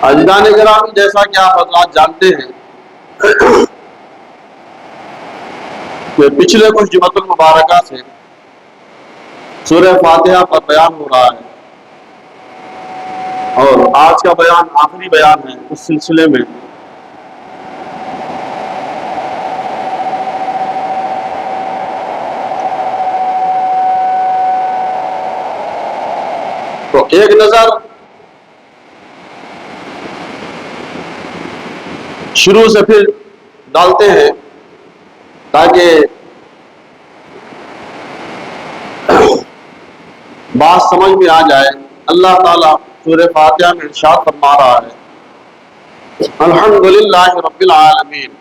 عزیزان گرامی، جیسا کہ آپ حضرات جانتے ہیں کہ پچھلے کچھ جمعۃ المبارکہ سے سورہ فاتحہ پر بیان ہو رہا ہے، اور آج کا بیان آخری بیان ہے اس سلسلے میں۔ تو ایک نظر شروع سے پھر ڈالتے ہیں تاکہ بات سمجھ میں آ جائے۔ اللہ تعالیٰ سورہ فاتحہ میں ارشاد فرما رہا ہے، الحمدللہ رب العالمین،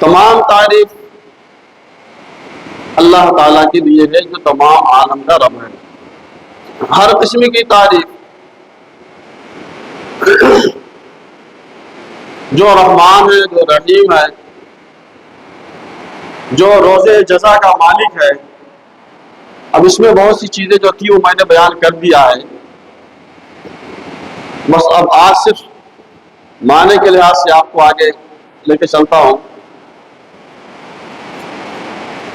تمام تعریف اللہ تعالیٰ کے لیے ہے جو تمام عالم کا رب ہے۔ ہر قسم کی تعریف، جو رحمان ہے، جو رحیم ہے، جو روز جزا کا مالک ہے۔ اب اس میں بہت سی چیزیں جو تھی وہ میں نے بیان کر دیا ہے، بس اب آج صرف معنی کے لحاظ سے آپ کو آگے لے کے چلتا ہوں۔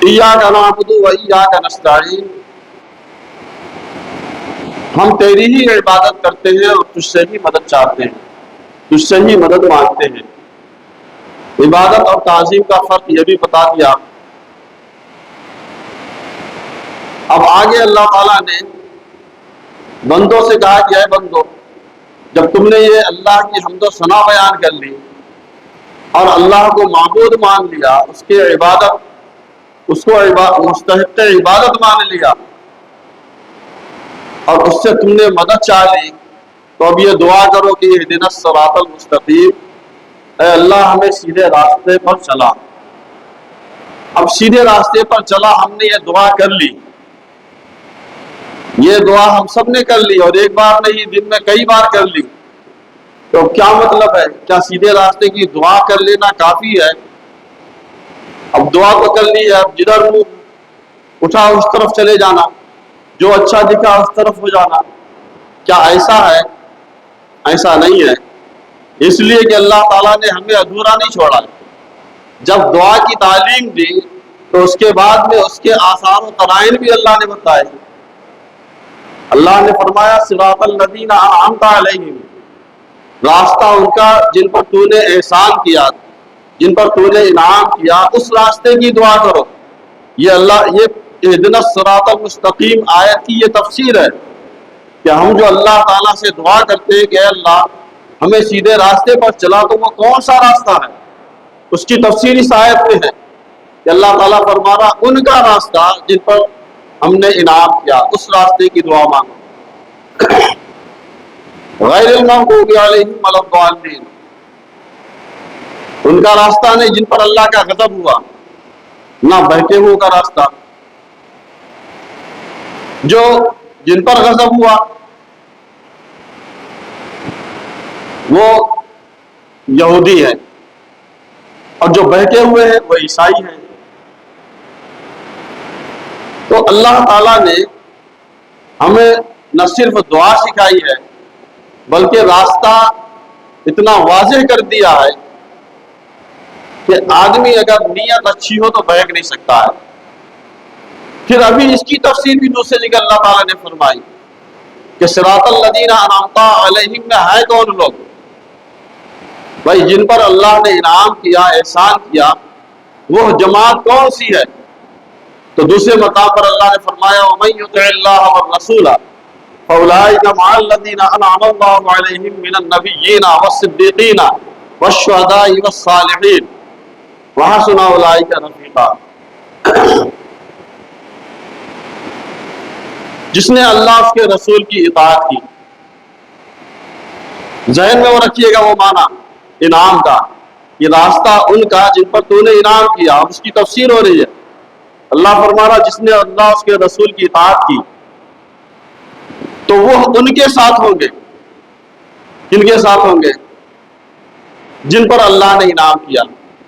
ایاک نعبد و ایاک نستعین، ہم تیری ہی عبادت کرتے ہیں اور تجھ سے ہی مدد چاہتے ہیں، تجھ سے ہی مدد مانگتے ہیں۔ عبادت اور تعظیم کا فرق یہ بھی بتا دیا۔ اب آگے اللہ تعالیٰ نے بندوں سے کہا کہ اے بندو، جب تم نے یہ اللہ کی حمد و ثنا بیان کر لی اور اللہ کو معبود مان لیا، اس کو مستحق عبادت مان لیا اور اس سے تم نے مدد چاہ لی، تو اب یہ دعا کرو کہ اہدنا الصراط المستقیم، اے اللہ ہمیں سیدھے راستے پر چلا۔ اب سیدھے راستے پر چلا، ہم نے یہ دعا کر لی، یہ دعا ہم سب نے کر لی، اور ایک بار نہیں، دن میں کئی بار کر لی۔ تو کیا مطلب ہے؟ کیا سیدھے راستے کی دعا کر لینا کافی ہے؟ اب دعا تو کر لی ہے، اب جدھر منہ اٹھا اس طرف چلے جانا، جو اچھا دکھا اس طرف ہو جانا، کیا ایسا ہے؟ ایسا نہیں ہے، اس لیے کہ اللہ تعالیٰ نے ہمیں ادھورا نہیں چھوڑا۔ جب دعا کی تعلیم دی تو اس کے بعد میں اس کے آثار و قرائن بھی اللہ نے بتائے۔ اللہ نے فرمایا صراط الذین انعمت علیہم، راستہ ان کا جن پر تو نے احسان کیا، جن پر تو نے انعام کیا، اس راستے کی دعا کرو۔ یہ اہدنا الصراط المستقیم آیت کی یہ تفسیر ہے کہ ہم جو اللہ تعالیٰ سے دعا کرتے ہیں کہ اے اللہ ہمیں سیدھے راستے پر چلا، تو وہ کون سا راستہ ہے؟ اس کی تفسیر اس آیت میں ہے کہ اللہ تعالیٰ فرما رہا ان کا راستہ جن پر ہم نے انعام کیا، اس راستے کی دعا مانگو۔ غیر المغضوب علیہم ولا الضالین، ان کا راستہ نہیں جن پر اللہ کا غضب ہوا، نہ بہکے ہوئے کا راستہ۔ جو جن پر غضب ہوا وہ یہودی ہے، اور جو بہکے ہوئے ہیں وہ عیسائی ہیں۔ تو اللہ تعالیٰ نے ہمیں نہ صرف دعا سکھائی ہے بلکہ راستہ اتنا واضح کر دیا ہے کہ آدمی اگر نیت اچھی ہو تو بہک نہیں سکتا ہے۔ پھر ابھی اس کی تفسیر بھی دوسری جگہ اللہ تعالیٰ نے فرمائی کہ صراط الذین انعمت علیہم میں ہے کون لوگ؟ بھائی جن پر اللہ نے انعام کیا، احسان کیا، وہ جماعت کون سی ہے؟ تو دوسرے مقام پر اللہ نے فرمایا وَمَن يُطِعِ اللَّهَ وَالرَّسُولَ فَأُولَٰئِكَ مَعَ الَّذِينَ أَنْعَمَ اللَّهُ عَلَيْهِم مِّنَ النَّبِيِّينَ وَالصِّدِّيقِينَ وَالشُّهَدَاءِ وَالصَّالِحِينَ وَحَسُنَ أُولَٰئِكَ رَفِيقًا۔ جس نے اللہ اس کے رسول کی اطاعت کی، ذہن میں وہ رکھیے گا وہ معنی انعام کا، یہ راستہ ان کا جن پر تو نے انعام کیا۔ اب اس کی تفسیر ہو رہی ہے، اللہ فرما رہا جس نے اللہ اس کے رسول کی اطاعت کی تو وہ ان کے ساتھ ہوں گے۔ کن کے ساتھ ہوں گے؟ جن پر اللہ نے انعام کیا۔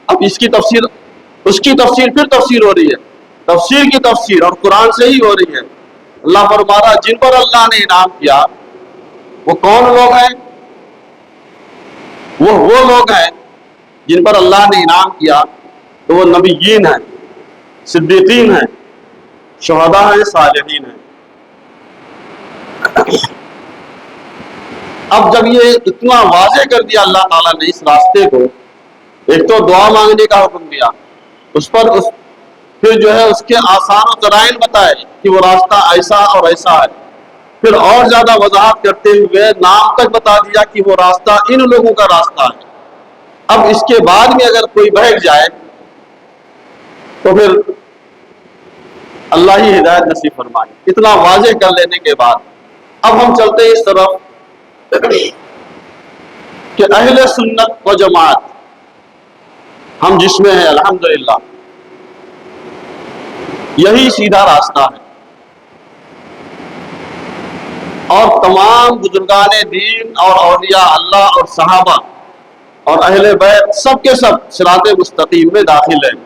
اب اس کی تفسیر، اس کی تفسیر پھر تفسیر ہو رہی ہے، تفسیر کی تفسیر اور قرآن سے ہی ہو رہی ہے۔ اللہ فرما رہا جن پر اللہ نے انعام کیا وہ کون لوگ ہیں؟ وہ لوگ ہیں جن پر اللہ نے انعام کیا، تو وہ نبیین ہیں، صدیقین ہیں، شہداء ہیں، صالحین ہیں۔ اب جب یہ اتنا واضح کر دیا اللہ تعالیٰ نے اس راستے کو، ایک تو دعا مانگنے کا حکم دیا، پھر جو ہے اس کے آثار و دلائل بتائے کہ وہ راستہ ایسا اور ایسا ہے، پھر اور زیادہ وضاحت کرتے ہوئے نام تک بتا دیا کہ وہ راستہ ان لوگوں کا راستہ ہے۔ اب اس کے بعد میں اگر کوئی بہک جائے تو پھر اللہ ہی ہدایت نصیب فرمائے۔ اتنا واضح کر لینے کے بعد اب ہم چلتے ہیں اس طرف کہ اہل سنت و جماعت ہم جس میں ہیں الحمدللہ، یہی سیدھا راستہ ہے، اور تمام بزرگان دین اور اولیاء اللہ اور صحابہ اور اہل بیت سب کے سب صراط مستقیم میں داخل ہیں۔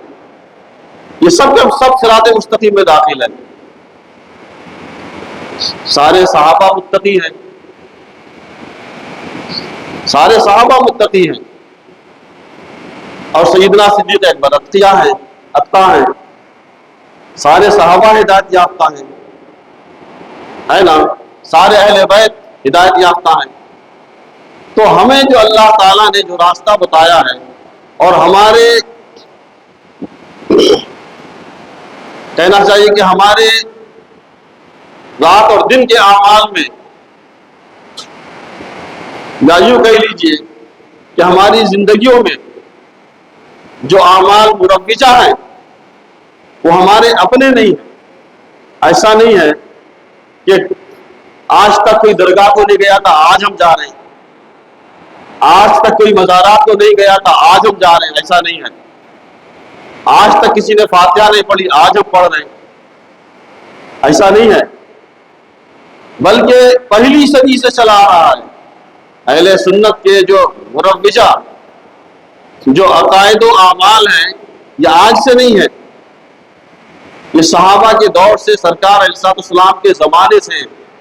یہ سب کے سب صراط مستقیم میں داخل ہیں۔ سارے صحابہ متقی ہیں، سارے صحابہ متقی ہیں، اور سیدنا صدیق اکبر اتقیٰ ہیں، سارے صحابہ ہدایت یافتہ ہیں، ہے نا؟ سارے اہل بیت ہدایت یافتہ ہیں۔ تو ہمیں جو اللہ تعالیٰ نے جو راستہ بتایا ہے، اور ہمارے کہنا چاہیے کہ ہمارے رات اور دن کے اعمال میں، یا یوں کہہ لیجئے کہ ہماری زندگیوں میں جو اعمال مروجہ ہیں وہ ہمارے اپنے نہیں ہیں۔ ایسا نہیں ہے کہ آج تک کوئی درگاہ کو نہیں گیا تھا، آج ہم جا رہے ہیں، آج تک کوئی مزارات کو نہیں گیا تھا، آج ہم جا رہے ہیں، ایسا نہیں ہے۔ آج تک کسی نے فاتحہ نہیں پڑھی، آج ہم پڑھ رہے ہیں، ایسا نہیں ہے، بلکہ پہلی صدی سے چلا آ رہا ہے۔ اہل سنت کے جو مروجہ جو عقائد و اعمال ہیں یہ آج سے نہیں ہے، یہ صحابہ کے دور سے، سرکار علیہ السلام کے زمانے سے،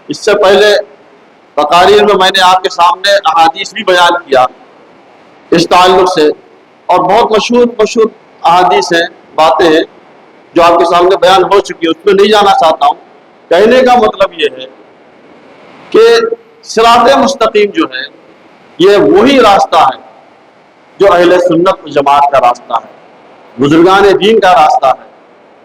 اس سے پہلے تقاریر میں نے آپ کے سامنے احادیث بھی بیان کیا اس تعلق سے، اور بہت مشہور احادیث ہیں، باتیں ہیں جو آپ کے سامنے بیان ہو چکی ہے، اس پہ نہیں جانا چاہتا ہوں۔ کہنے کا مطلب یہ ہے کہ صراط مستقیم جو ہے یہ وہی راستہ ہے جو اہل سنت و جماعت کا راستہ ہے، بزرگان دین کا راستہ ہے،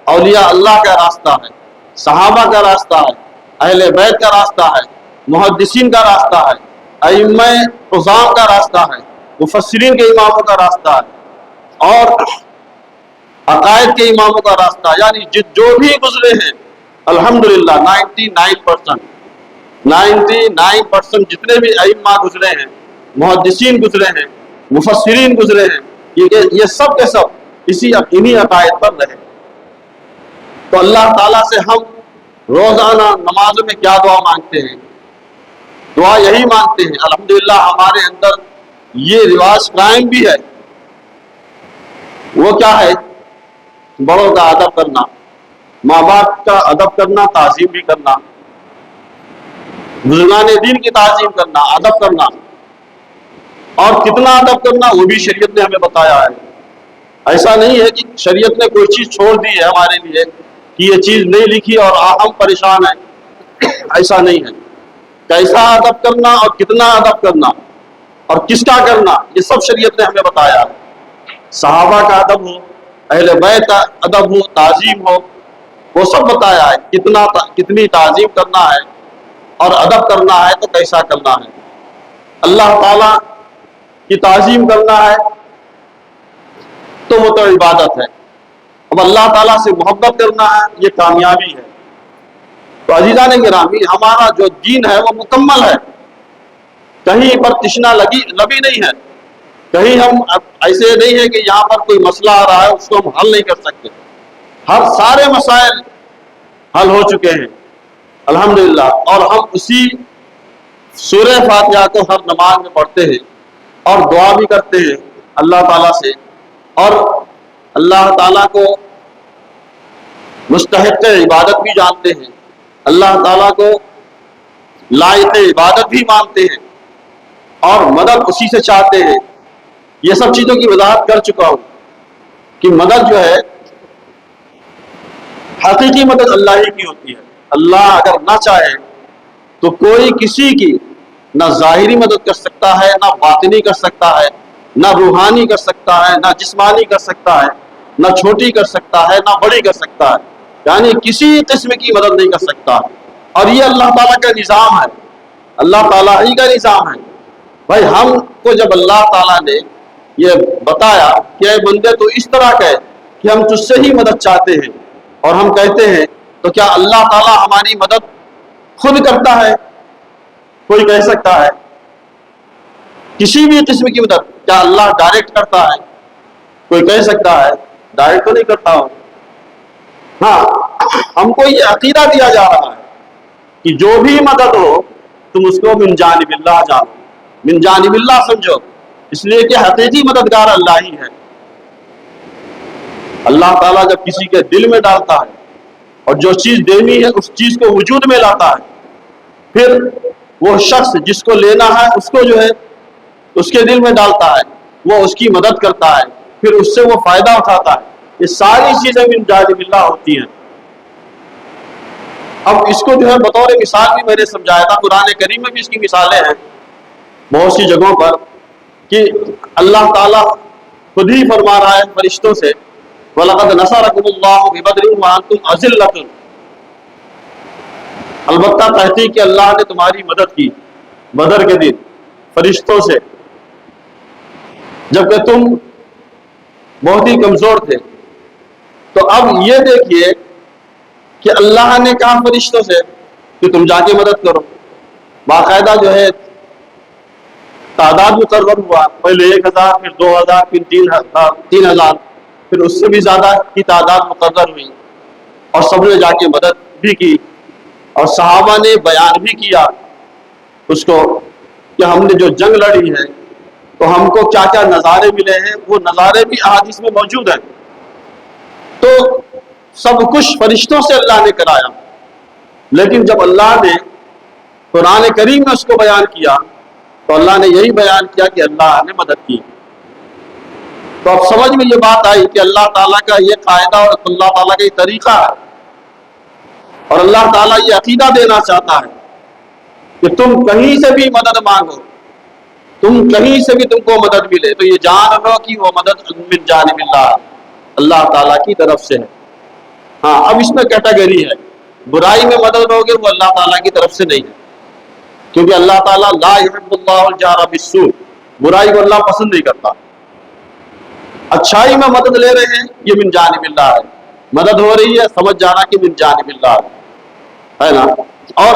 اولیاء اللہ کا راستہ ہے، صحابہ کا راستہ ہے، اہل بیت کا راستہ ہے، محدثین کا راستہ ہے، ائمہ عظام کا راستہ ہے، مفسرین کے اماموں کا راستہ ہے، اور عقائد کے اماموں کا راستہ، یعنی جو بھی گزرے ہیں الحمدللہ 99% جتنے بھی ائمہ گزرے ہیں، محدثین گزرے ہیں، مفسرین گزرے ہیں، یہ سب کے سب انہی عقائد پر رہے۔ تو اللہ تعالیٰ سے ہم روزانہ نمازوں میں کیا دعا مانگتے ہیں؟ دعا یہی مانگتے ہیں، الحمدللہ ہمارے اندر یہ رواج قائم بھی ہے۔ وہ کیا ہے؟ بڑوں کا ادب کرنا، ماں باپ کا ادب کرنا، تعظیم بھی کرنا، بزرگان دین کی تعظیم کرنا، ادب کرنا، اور کتنا ادب کرنا وہ بھی شریعت نے ہمیں بتایا ہے۔ ایسا نہیں ہے کہ شریعت نے کوئی چیز چھوڑ دی ہے ہمارے لیے کہ یہ چیز نہیں لکھی اور ہم پریشان ہیں، ایسا نہیں ہے۔ کیسا ادب کرنا اور کتنا ادب کرنا اور کس کا کرنا، یہ سب شریعت نے ہمیں بتایا ہے۔ صحابہ کا ادب ہو، اہل بیت کا ادب ہو، تعظیم ہو، وہ سب بتایا ہے، کتنی تعظیم کرنا ہے اور ادب کرنا ہے تو کیسا کرنا ہے۔ اللہ تعالیٰ کی تعظیم کرنا ہے تو وہ تو عبادت ہے، اب اللہ تعالیٰ سے محبت کرنا ہے یہ کامیابی ہے۔ تو عزیزان گرامی، ہمارا جو دین ہے وہ مکمل ہے، کہیں پر تشنا لبی نہیں ہے، کہیں ہم ایسے نہیں ہے کہ یہاں پر کوئی مسئلہ آ رہا ہے اس کو ہم حل نہیں کر سکتے، سارے مسائل حل ہو چکے ہیں الحمدللہ، اور ہم اسی سورہ فاتحہ کو ہر نماز میں پڑھتے ہیں اور دعا بھی کرتے ہیں اللہ تعالیٰ سے، اور اللہ تعالیٰ کو مستحق عبادت بھی جانتے ہیں، اللہ تعالیٰ کو لائق عبادت بھی مانتے ہیں اور مدد اسی سے چاہتے ہیں. یہ سب چیزوں کی وضاحت کر چکا ہوں کہ مدد جو ہے حقیقی مدد اللہ ہی کی ہوتی ہے. اللہ اگر نہ چاہے تو کوئی کسی کی نہ ظاہری مدد کر سکتا ہے، نہ باطنی کر سکتا ہے، نہ روحانی کر سکتا ہے، نہ جسمانی کر سکتا ہے، نہ چھوٹی کر سکتا ہے، نہ بڑی کر سکتا ہے. یعنی کسی قسم کی مدد نہیں کر سکتا. اور یہ اللہ تعالیٰ کا نظام ہے، اللہ تعالیٰ ہی کا نظام ہے. بھائی ہم کو جب اللہ تعالیٰ نے یہ بتایا کہ اے بندے تو اس طرح کہے کہ ہم تجھ سے ہی مدد چاہتے ہیں، اور ہم کہتے ہیں تو کیا اللہ تعالیٰ ہماری مدد خود کرتا ہے؟ کوئی کہہ سکتا ہے کسی بھی قسم کی مدد کیا اللہ ڈائریکٹ کرتا ہے؟ کوئی کہہ سکتا ہے ڈائریکٹ تو نہیں کرتا ہوں. ہاں، ہم کو یہ عقیدہ دیا جا رہا ہے کہ جو بھی مدد ہو تم اس کو من جانب اللہ جانو، من جانب اللہ سمجھو، اس لیے کہ حقیقی مددگار اللہ ہی ہے. اللہ تعالیٰ جب کسی کے دل میں ڈالتا ہے اور جو چیز دینی ہے اس چیز کو وجود میں لاتا ہے، پھر وہ شخص جس کو لینا ہے اس کو جو ہے اس کے دل میں ڈالتا ہے، وہ اس کی مدد کرتا ہے، پھر اس سے وہ فائدہ اٹھاتا ہے. یہ ساری چیزیں من جانب اللہ ہوتی ہیں. اب اس کو جو ہے بطور مثال بھی میں نے سمجھایا تھا. قرآن کریم میں بھی اس کی مثالیں ہیں بہت سی جگہوں پر کہ اللہ تعالیٰ خود ہی فرما رہا ہے فرشتوں سے وَلَقَدْ نَصَرَكُمُ اللَّهُ بِبَدْرٍ وَأَنْتُمْ أَذِلَّةٌ. البتہ تحقیق کہ اللہ نے تمہاری مدد کی بدر کے دن فرشتوں سے، جبکہ تم بہت ہی کمزور تھے. تو اب یہ دیکھیے کہ اللہ نے کہا فرشتوں سے کہ تم جا کے مدد کرو. باقاعدہ جو ہے تعداد مقرر ہوا، پہلے 1000 پھر 2000 پھر 3000 پھر اس سے بھی زیادہ کی تعداد مقرر ہوئی، اور سب نے جا کے مدد بھی کی. اور صحابہ نے بیان بھی کیا اس کو کہ ہم نے جو جنگ لڑی ہے تو ہم کو کیا کیا نظارے ملے ہیں، وہ نظارے بھی احادیث میں موجود ہیں. تو سب کچھ فرشتوں سے اللہ نے کرایا. لیکن جب اللہ نے قرآن کریم میں اس کو بیان کیا تو اللہ نے یہی بیان کیا کہ اللہ نے مدد کی. تو اب سمجھ میں یہ بات آئی کہ اللہ تعالیٰ کا یہ قاعدہ اور اللہ تعالیٰ کا یہ طریقہ ہے، اور اللہ تعالیٰ یہ عقیدہ دینا چاہتا ہے کہ تم کہیں سے بھی مدد مانگو، تم کہیں سے بھی تم کو مدد ملے تو یہ جان لو کہ وہ مدد من جانب اللہ، اللہ تعالیٰ کی طرف سے ہے. ہاں، اب اس میں کیٹیگری ہے، برائی میں مدد ہوگی وہ اللہ تعالیٰ کی طرف سے نہیں ہے، کیونکہ اللہ تعالیٰ لا یحب اللہ الجہر بالسوء، برائی کو اللہ پسند نہیں کرتا. اچھائی میں مدد لے رہے ہیں یہ من جانب اللہ ہے، مدد ہو رہی ہے سمجھ جانا کہ من جانب اللہ ہے نا. اور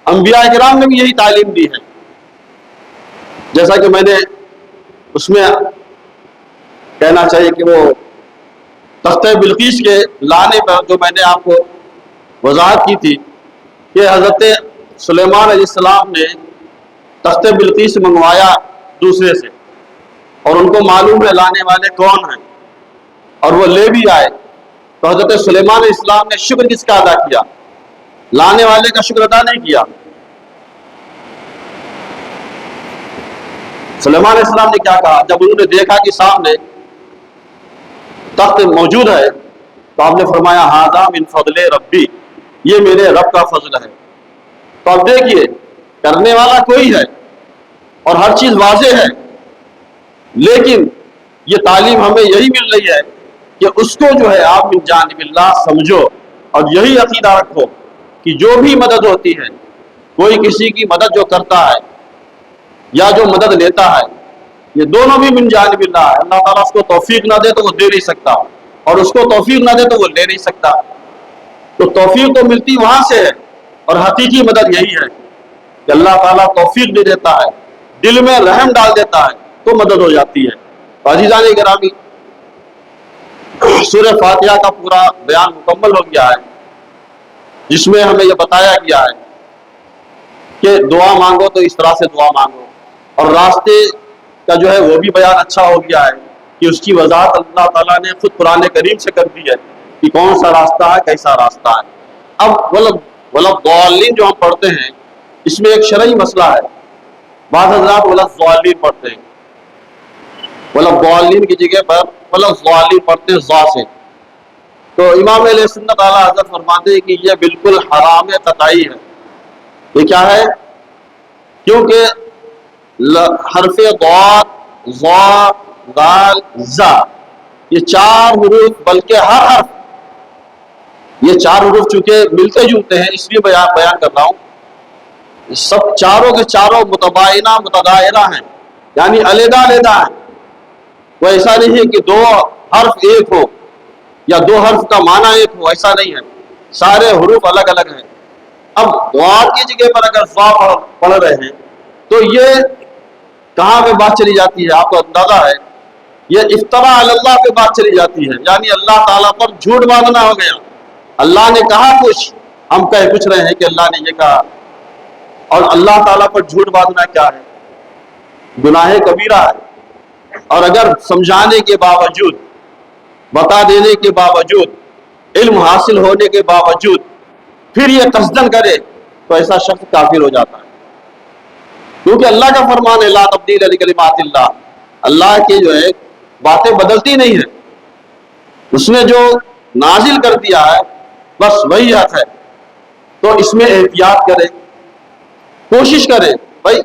انبیاء کرام نے بھی یہی تعلیم دی ہے، جیسا کہ میں نے اس میں کہنا چاہیے کہ وہ تختہ بلقیس کے لانے پر جو میں نے آپ کو وضاحت کی تھی کہ حضرت سلیمان علیہ السلام نے تختہ بلقیس منگوایا دوسرے سے، اور ان کو معلوم ہے لانے والے کون ہیں، اور وہ لے بھی آئے. تو حضرت سلیمان علیہ السلام نے شکر کس کا ادا کیا؟ لانے والے کا شکر ادا نہیں کیا. سلیمان علیہ السلام نے کیا کہا جب انہوں نے دیکھا کہ سامنے تخت موجود ہے تو آپ نے فرمایا ھذا من فضل ربی، یہ میرے رب کا فضل ہے. تو اب دیکھیے کرنے والا کوئی ہے اور ہر چیز واضح ہے، لیکن یہ تعلیم ہمیں یہی مل رہی ہے کہ اس کو جو ہے آپ من جانب اللہ سمجھو اور یہی عقیدہ رکھو کہ جو بھی مدد ہوتی ہے، کوئی کسی کی مدد جو کرتا ہے یا جو مدد لیتا ہے، یہ دونوں بھی من جانب اللہ ہے. اللہ تعالیٰ اس کو توفیق نہ دے تو وہ دے نہیں سکتا، اور اس کو توفیق نہ دے تو وہ لے نہیں سکتا. تو توفیق تو ملتی وہاں سے ہے، اور حقیقی مدد یہی ہے کہ اللہ تعالیٰ توفیق دے دیتا ہے، دل میں رحم ڈال دیتا ہے تو مدد ہو جاتی ہے. عزیزان گرامی، سورہ فاتحہ کا پورا بیان مکمل ہو گیا ہے، جس میں ہمیں یہ بتایا گیا ہے کہ دعا مانگو تو اس طرح سے دعا مانگو، اور راستے کا جو ہے وہ بھی بیان اچھا ہو گیا ہے کہ اس کی وضاحت اللہ تعالیٰ نے خود قرآن کریم سے کر دی ہے کہ کون سا راستہ ہے، کیسا راستہ ہے. اب ولد ضالین جو ہم پڑھتے ہیں اس میں ایک شرعی مسئلہ ہے. بعض حضرات ولا ضالین پڑھتے ہیں, ولا ضالین کی جگہ پر ولا ضالین پڑھتے ہیں ضا سے. تو امام علیہ سنت اعلیٰ حضرت فرماتے ہیں کہ یہ بالکل حرام قطعی ہے. یہ کیا ہے؟ کیونکہ حرف ضاد ضا دال زا یہ چار حروف, بلکہ ہر حرف, یہ چار حروف چونکہ ملتے جلتے ہیں اس لیے بیان کر رہا ہوں, سب چاروں کے چاروں متباینہ متدائرہ ہیں, یعنی علیحدہ علیحدہ ہیں. وہ ایسا نہیں ہے کہ دو حرف ایک ہو یا دو حرف کا معنی ایک ہو, ایسا نہیں ہے, سارے حروف الگ الگ ہیں. اب ضاد کی جگہ پر اگر ضا پڑھ رہے ہیں تو یہ کہاں پہ بات چلی جاتی ہے؟ آپ کو اندازہ ہے, یہ افتراء علی اللہ پہ بات چلی جاتی ہے, یعنی اللہ تعالیٰ پر جھوٹ باندھنا ہو گیا. اللہ نے کہا کچھ, ہم کہہ کچھ رہے ہیں کہ اللہ نے یہ کہا, اور اللہ تعالیٰ پر جھوٹ باندھنا کیا ہے؟ گناہ کبیرہ ہے. اور اگر سمجھانے کے باوجود, بتا دینے کے باوجود, علم حاصل ہونے کے باوجود پھر یہ قصدن کرے تو ایسا شخص کافر ہو جاتا ہے. کیونکہ اللہ کا فرمان ہے لا تبدیل لکلمات اللہ, اللہ کی جو ہے باتیں بدلتی نہیں ہیں, اس نے جو نازل کر دیا ہے بس وہی حق ہے. تو اس میں احتیاط کرے, کوشش کرے بھائی,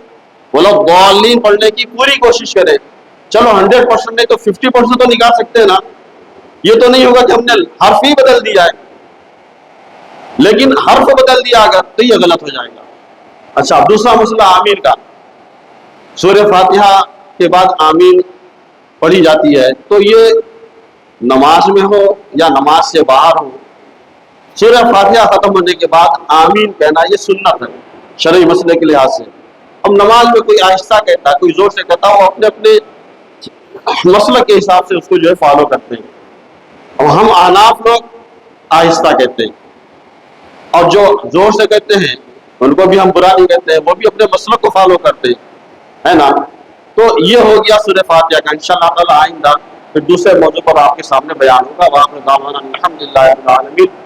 وہ لوگ ضالین پڑھنے کی پوری کوشش کرے. چلو 100% نہیں تو 50% تو نکال سکتے ہیں نا. یہ تو نہیں ہوگا کہ ہم نے حرف ہی بدل دیا ہے, لیکن حرف بدل دیا اگر تو یہ غلط ہو جائے گا. اچھا, دوسرا مسئلہ آمین کا. سورہ فاتحہ کے بعد آمین پڑھی جاتی ہے, تو یہ نماز میں ہو یا نماز سے باہر ہو, سورہ فاتحہ ختم ہونے کے بعد آمین کہنا یہ سنت ہے شرعی مسئلے کے لحاظ سے. اب نماز میں کوئی آہستہ کہتا ہے, کوئی زور سے کہتا ہے, وہ اپنے اپنے مسلک کے حساب سے اس کو جو ہے فالو کرتے ہیں. اور ہم احناف لوگ آہستہ کہتے ہیں, اور جو زور سے کہتے ہیں ان کو بھی ہم برا نہیں کہتے ہیں, وہ بھی اپنے مسلک کو فالو کرتے ہیں, ہے نا. تو یہ ہو گیا سورہ فاتحہ کا. انشاءاللہ تعالی آئندہ پھر دوسرے موضوع پر آپ کے سامنے بیان ہوگا. وآخر دعوانا الحمدللہ رب العالمین.